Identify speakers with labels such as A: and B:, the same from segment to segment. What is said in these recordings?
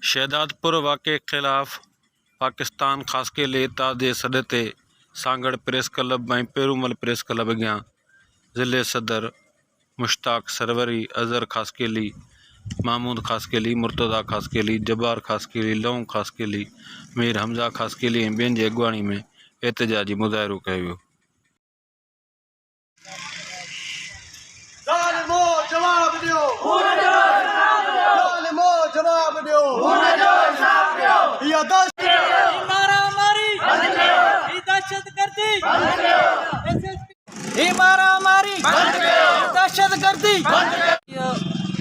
A: शहदादपुर वाक़े ख़िलाफ़ पाकिस्तान ख़ासकेली इत्तेहाद जे सॾ ते सांगड़ प्रेस क्लब ऐं पेरूमल प्रेस क्लब अॻियां ज़िले सदर मुश्ताक सरवरी, अज़हर ख़ासकेली, महमूद ख़ासकेली, मुर्तज़ा ख़ासकेली, जब्बार ख़ासकेली, लौंग ख़ासकेली, मीर हमज़ा ख़ासकेली ऐं ॿियनि जी अॻुवाणी में एहतिजाजी मुज़ाहिरो कयो वियो।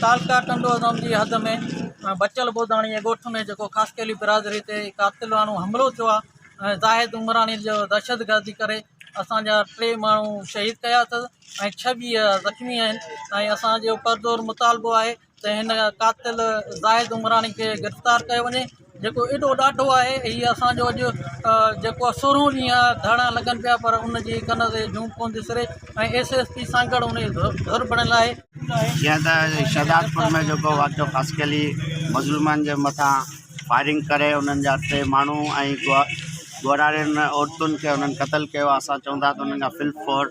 B: तालका टंडोज़म जी हद में बचल बोदाणी ॻोठ में जेको ख़ासकेली बिरादरी ते कातिलाणो हमलो थियो आहे, ज़ाहिद उमरानी जो दहशतगर्दी करे असांजा 3 माण्हू शहीद कया अथसि ऐं 26 ज़ख़्मी आहिनि। ऐं असांजो परज़ोर मुतालबो आहे त हिन कातिल ज़ाहिद उमरानी खे गिरफ़्तार कयो वञे, जेको एॾो ॾाढो आहे। हीअ असांजो अॼु जेको 16 ॾींहं धरना लॻनि पिया पर उनजी कन ते जूं कोन दिसरे ऐं SSP सांगड़ उन धुर बणियल आहे।
C: जीअं त शहदादपुर में जेको वाक़ियो ख़ासकेली मज़लूमनि जे मथां फायरिंग करे उन्हनि जा 3 माण्हू ऐं ॻोरारियुनि औरतुनि खे उन्हनि क़तल कयो आहे। असां चवंदा त उन्हनि खां फिलफोर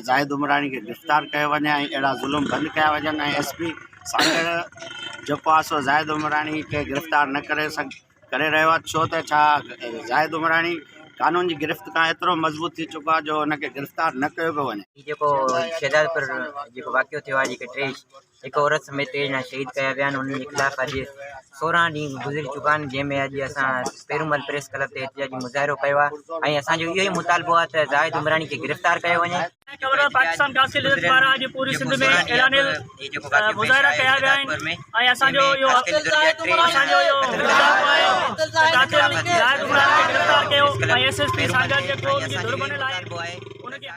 C: ज़ाहिद उमरानी खे गिरफ़्तार कयो वञे ऐं अहिड़ा ज़ुल्म बंदि कया वञनि ऐं SP सांगड़ जेको आहे सो ज़ाहिद उमरानी खे गिरफ़्तार न करे रहियो आहे, छो त छा ज़ाहिद उमरानी कानून जी गिरफ़्त खां एतिरो मज़बूत थी चुको आहे जो हुनखे गिरफ़्तार न कयो पियो वञे।
D: जेको शहदादपुर जेको वाक़ियो थियो आहे, जेके 3 औरत समेत 3 ॼणा शहीद कया विया आहिनि, उन्हनि जे ख़िलाफ़ अॼु 16 ॾींहं गुज़री चुका आहिनि, जंहिंमें अॼु असां पेरूमल प्रेस क्लब ते एहतिजाजी मुज़ाहिरो कयो आहे ऐं असांजो इहो ई मुतालबो आहे त ज़ाहिद उमरानी खे गिरफ़्तार कयो वञे।
E: पाकिस्तान ख़ासकेली द्वारा अॼु पूरी सिंध में ऐलान मुज़ाहिरा कया विया आहिनि ऐं असांजो इहो गिरफ़्तार कयो ऐं SSP सांगड़ जेको धुर बणियल आहे उनखे